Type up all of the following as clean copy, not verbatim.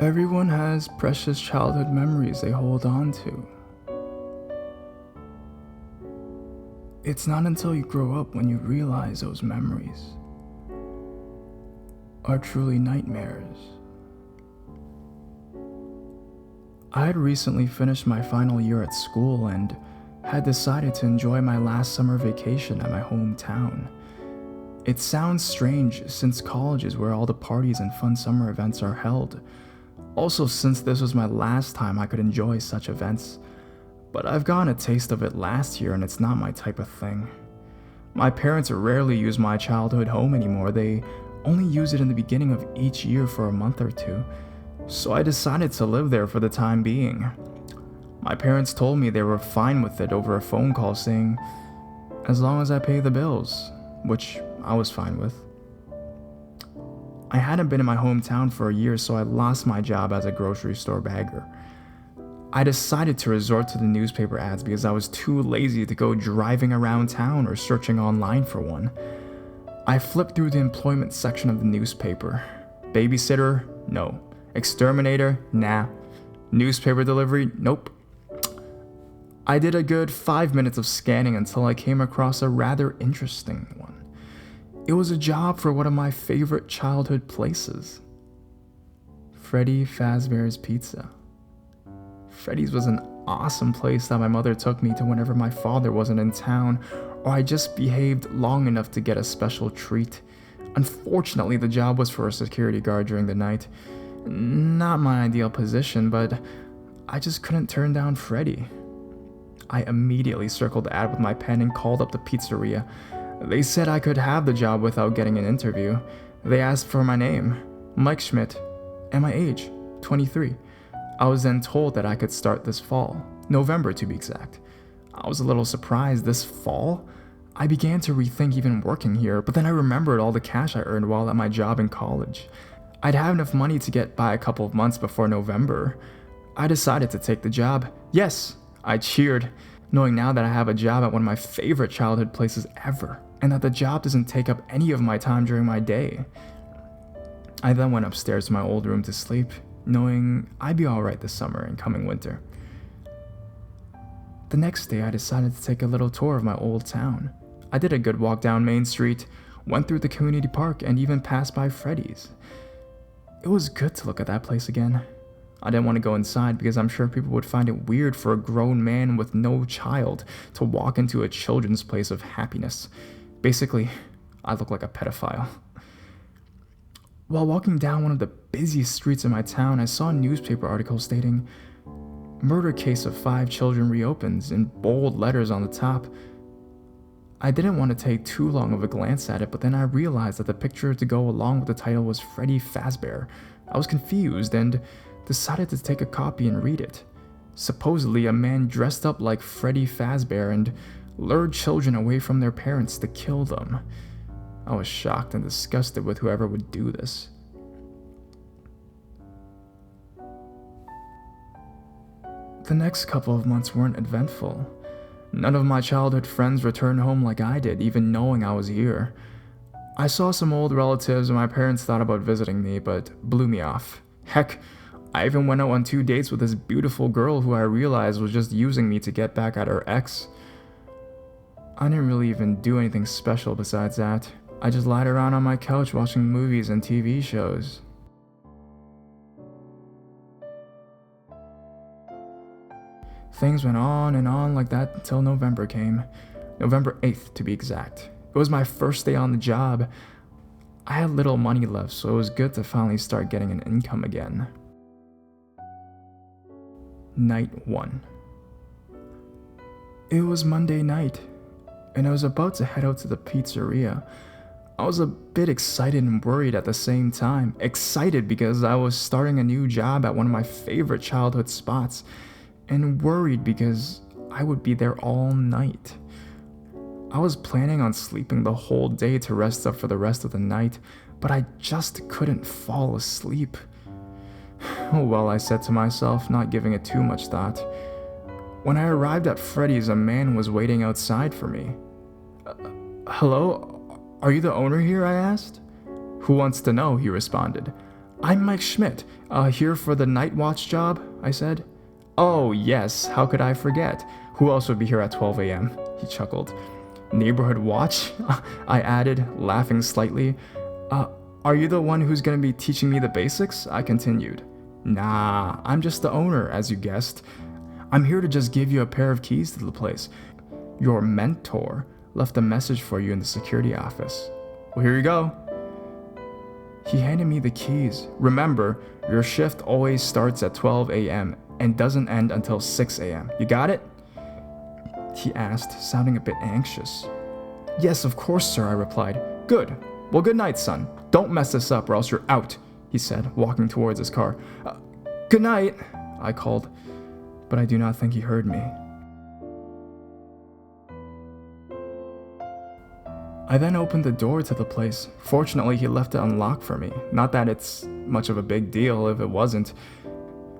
Everyone has precious childhood memories they hold on to. It's not until you grow up when you realize those memories are truly nightmares. I had recently finished my final year at school and had decided to enjoy my last summer vacation at my hometown. It sounds strange since college is where all the parties and fun summer events are held. Also, since this was my last time I could enjoy such events, but I've gotten a taste of it last year and it's not my type of thing. My parents rarely use my childhood home anymore. They only use it in the beginning of each year for a month or two, so I decided to live there for the time being. My parents told me they were fine with it over a phone call, saying, as long as I pay the bills, which I was fine with. I hadn't been in my hometown for a year, so I lost my job as a grocery store bagger. I decided to resort to the newspaper ads because I was too lazy to go driving around town or searching online for one. I flipped through the employment section of the newspaper. Babysitter? No. Exterminator? Nah. Newspaper delivery? Nope. I did a good 5 minutes of scanning until I came across a rather interesting one. It was a job for one of my favorite childhood places. Freddy Fazbear's Pizza. Freddy's was an awesome place that my mother took me to whenever my father wasn't in town or I just behaved long enough to get a special treat. Unfortunately, the job was for a security guard during the night. Not my ideal position, but I just couldn't turn down Freddy. I immediately circled the ad with my pen and called up the pizzeria. They said I could have the job without getting an interview. They asked for my name, Mike Schmidt, and my age, 23. I was then told that I could start this fall, November to be exact. I was a little surprised. This fall? I began to rethink even working here, but then I remembered all the cash I earned while at my job in college. I'd have enough money to get by a couple of months before November. I decided to take the job. Yes, I cheered, knowing now that I have a job at one of my favorite childhood places ever, and that the job doesn't take up any of my time during my day. I then went upstairs to my old room to sleep, knowing I'd be alright this summer and coming winter. The next day, I decided to take a little tour of my old town. I did a good walk down Main Street, went through the community park, and even passed by Freddy's. It was good to look at that place again. I didn't want to go inside because I'm sure people would find it weird for a grown man with no child to walk into a children's place of happiness. Basically, I look like a pedophile. While walking down one of the busiest streets in my town, I saw a newspaper article stating, "Murder case of 5 children reopens," in bold letters on the top. I didn't want to take too long of a glance at it, but then I realized that the picture to go along with the title was Freddy Fazbear. I was confused and decided to take a copy and read it. Supposedly, a man dressed up like Freddy Fazbear and lured children away from their parents to kill them. I was shocked and disgusted with whoever would do this. The next couple of months weren't eventful. None of my childhood friends returned home like I did, even knowing I was here. I saw some old relatives and my parents thought about visiting me, but blew me off. Heck, I even went out on 2 dates with this beautiful girl who I realized was just using me to get back at her ex. I didn't really even do anything special besides that. I just lied around on my couch watching movies and TV shows. Things went on and on like that until November came. November 8th to be exact. It was my first day on the job. I had little money left, so it was good to finally start getting an income again. Night 1. It was Monday night, and I was about to head out to the pizzeria. I was a bit excited and worried at the same time. Excited because I was starting a new job at one of my favorite childhood spots, and worried because I would be there all night. I was planning on sleeping the whole day to rest up for the rest of the night, but I just couldn't fall asleep. Well, I said to myself, not giving it too much thought. When I arrived at Freddy's, a man was waiting outside for me. Hello? Are you the owner here? I asked. Who wants to know? He responded. I'm Mike Schmidt, here for the night watch job, I said. Oh, yes, how could I forget? Who else would be here at 12 a.m.? He chuckled. Neighborhood watch? I added, laughing slightly. Are you the one who's gonna be teaching me the basics? I continued. Nah, I'm just the owner, as you guessed. I'm here to just give you a pair of keys to the place. Your mentor left a message for you in the security office. Well, here you go. He handed me the keys. Remember, your shift always starts at 12 a.m. and doesn't end until 6 a.m. You got it? He asked, sounding a bit anxious. Yes, of course, sir, I replied. Good. Well, good night, son. Don't mess this up or else you're out, he said, walking towards his car. Good night, I called, but I do not think he heard me. I then opened the door to the place. Fortunately, he left it unlocked for me. Not that it's much of a big deal if it wasn't.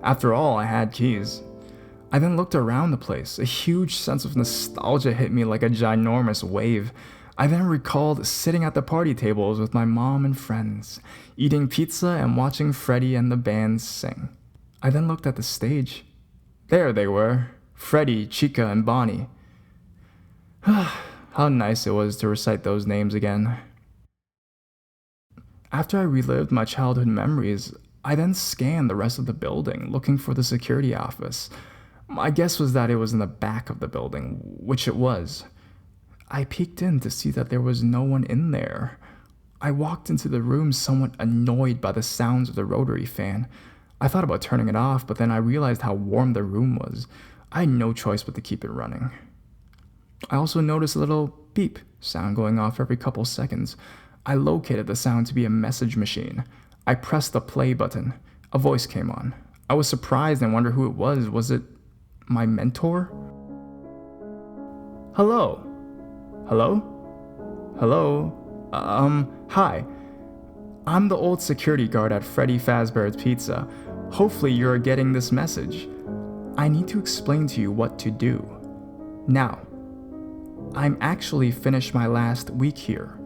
After all, I had keys. I then looked around the place. A huge sense of nostalgia hit me like a ginormous wave. I then recalled sitting at the party tables with my mom and friends, eating pizza and watching Freddy and the band sing. I then looked at the stage. There they were, Freddy, Chica, and Bonnie. How nice it was to recite those names again. After I relived my childhood memories, I then scanned the rest of the building, looking for the security office. My guess was that it was in the back of the building, which it was. I peeked in to see that there was no one in there. I walked into the room somewhat annoyed by the sounds of the rotary fan. I thought about turning it off, but then I realized how warm the room was. I had no choice but to keep it running. I also noticed a little beep sound going off every couple seconds. I located the sound to be a message machine. I pressed the play button. A voice came on. I was surprised and wondered who it was. Was it my mentor? Hello? Hello? Hello? Hi. I'm the old security guard at Freddy Fazbear's Pizza. Hopefully you're getting this message. I need to explain to you what to do. Now, I'm actually finished my last week here.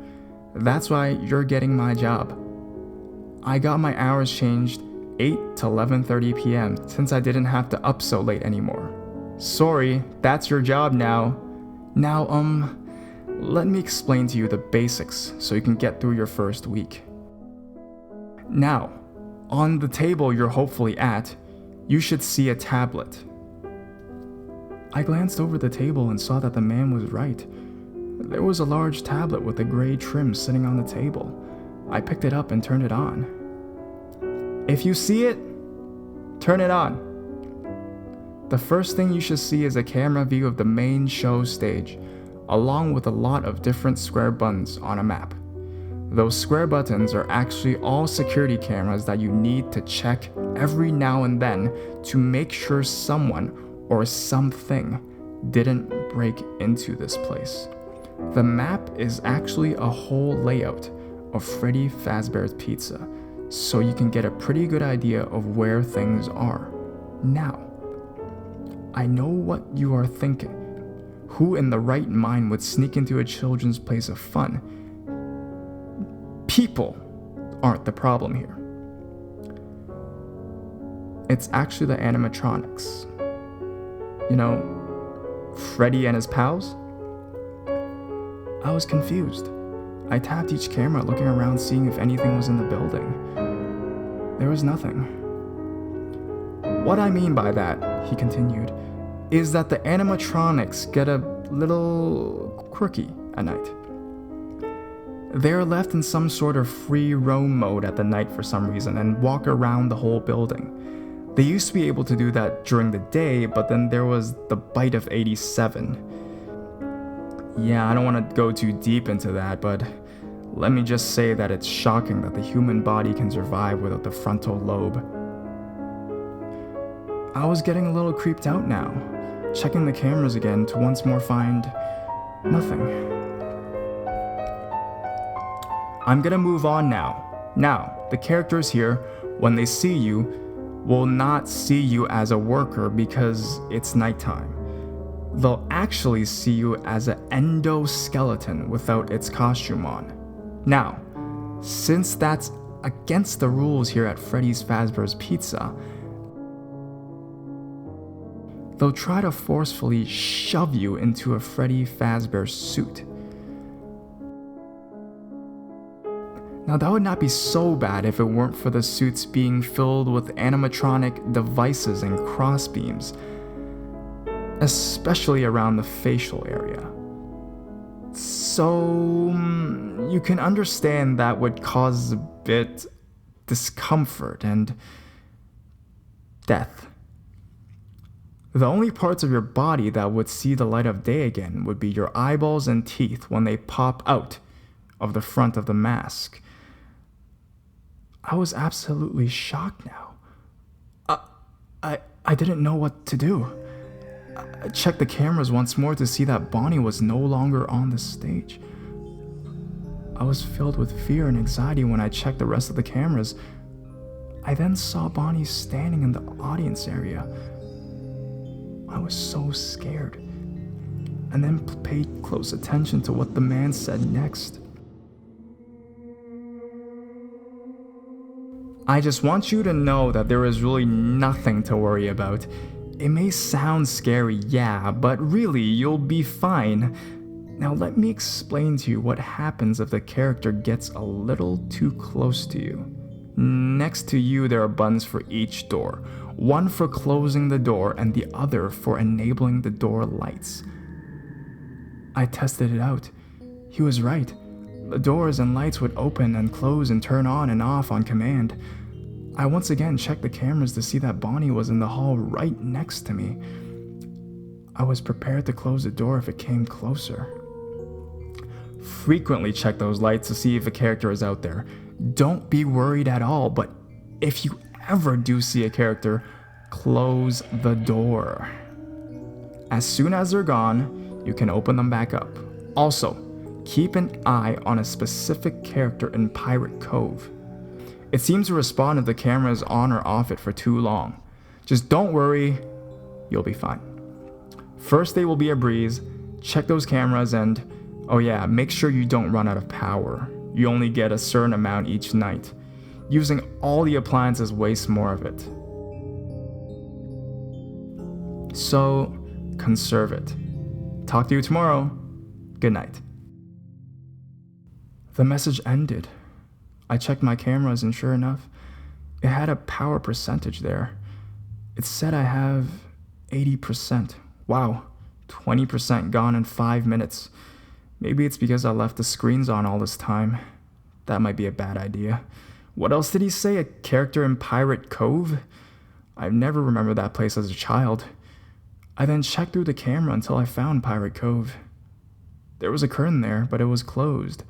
That's why you're getting my job. I got my hours changed 8 to 11:30 p.m. since I didn't have to up so late anymore. Sorry, that's your job now. Now, let me explain to you the basics so you can get through your first week. Now, on the table you're hopefully at, you should see a tablet. I glanced over the table and saw that the man was right. There was a large tablet with a gray trim sitting on the table. I picked it up and turned it on. If you see it, turn it on. The first thing you should see is a camera view of the main show stage, along with a lot of different square buttons on a map. Those square buttons are actually all security cameras that you need to check every now and then to make sure someone or something didn't break into this place. The map is actually a whole layout of Freddy Fazbear's Pizza, so you can get a pretty good idea of where things are. Now, I know what you are thinking. Who in the right mind would sneak into a children's place of fun? People aren't the problem here. It's actually the animatronics. You know, Freddy and his pals? I was confused. I tapped each camera, looking around, seeing if anything was in the building. There was nothing. What I mean by that, he continued, is that the animatronics get a little quirky at night. They are left in some sort of free roam mode at the night for some reason and walk around the whole building. They used to be able to do that during the day, but then there was the bite of 87. Yeah, I don't want to go too deep into that, but let me just say that it's shocking that the human body can survive without the frontal lobe. I was getting a little creeped out now, checking the cameras again to once more find nothing. I'm gonna move on now. Now, the characters here, when they see you, will not see you as a worker because it's nighttime. They'll actually see you as an endoskeleton without its costume on. Now, since that's against the rules here at Freddy's Fazbear's Pizza. They'll try to forcefully shove you into a Freddy Fazbear suit. Now that would not be so bad if it weren't for the suits being filled with animatronic devices and crossbeams, especially around the facial area. So you can understand that would cause a bit discomfort and death. The only parts of your body that would see the light of day again would be your eyeballs and teeth when they pop out of the front of the mask. I was absolutely shocked now. I didn't know what to do. I checked the cameras once more to see that Bonnie was no longer on the stage. I was filled with fear and anxiety when I checked the rest of the cameras. I then saw Bonnie standing in the audience area. I was so scared, and then paid close attention to what the man said next. I just want you to know that there is really nothing to worry about. It may sound scary, yeah, but really, you'll be fine. Now let me explain to you what happens if the character gets a little too close to you. Next to you, there are buttons for each door. One for closing the door and the other for enabling the door lights. I tested it out. He was right. The doors and lights would open and close and turn on and off on command. I once again checked the cameras to see that Bonnie was in the hall right next to me. I was prepared to close the door if it came closer. Frequently check those lights to see if a character is out there. Don't be worried at all, but if you ever do see a character, close the door. As soon as they're gone, you can open them back up. Also, keep an eye on a specific character in Pirate Cove. It seems to respond if the camera is on or off it for too long. Just don't worry, you'll be fine. First day will be a breeze. Check those cameras and, oh yeah, make sure you don't run out of power. You only get a certain amount each night. Using all the appliances wastes more of it. So, conserve it. Talk to you tomorrow. Good night. The message ended. I checked my cameras and sure enough, it had a power percentage there. It said I have 80%. Wow, 20% gone in 5 minutes. Maybe it's because I left the screens on all this time. That might be a bad idea. What else did he say? A character in Pirate Cove? I've never remembered that place as a child. I then checked through the camera until I found Pirate Cove. There was a curtain there, but it was closed.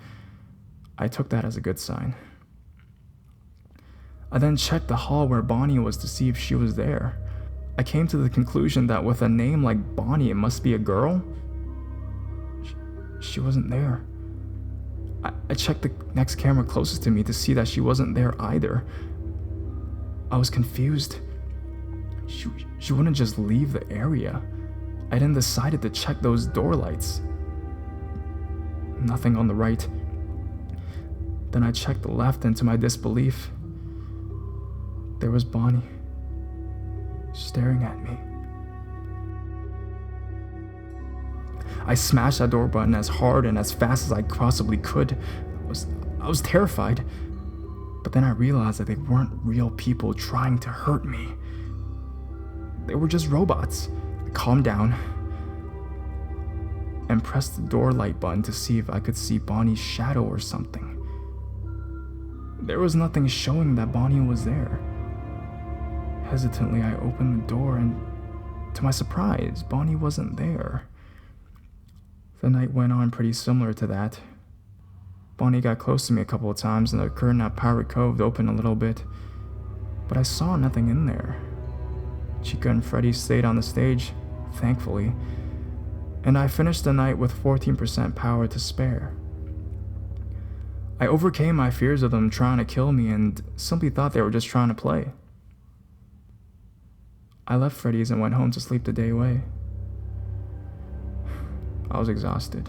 I took that as a good sign. I then checked the hall where Bonnie was to see if she was there. I came to the conclusion that with a name like Bonnie, it must be a girl. She wasn't there. I checked the next camera closest to me to see that she wasn't there either. I was confused. She wouldn't just leave the area. I then decided to check those door lights. Nothing on the right. Then I checked the left, and to my disbelief, there was Bonnie, staring at me. I smashed that door button as hard and as fast as I possibly could. I was terrified. But then I realized that they weren't real people trying to hurt me. They were just robots. I calmed down and pressed the door light button to see if I could see Bonnie's shadow or something. There was nothing showing that Bonnie was there. Hesitantly, I opened the door and, to my surprise, Bonnie wasn't there. The night went on pretty similar to that. Bonnie got close to me a couple of times and the curtain at Pirate Cove opened a little bit, but I saw nothing in there. Chica and Freddy stayed on the stage, thankfully, and I finished the night with 14% power to spare. I overcame my fears of them trying to kill me and simply thought they were just trying to play. I left Freddy's and went home to sleep the day away. I was exhausted.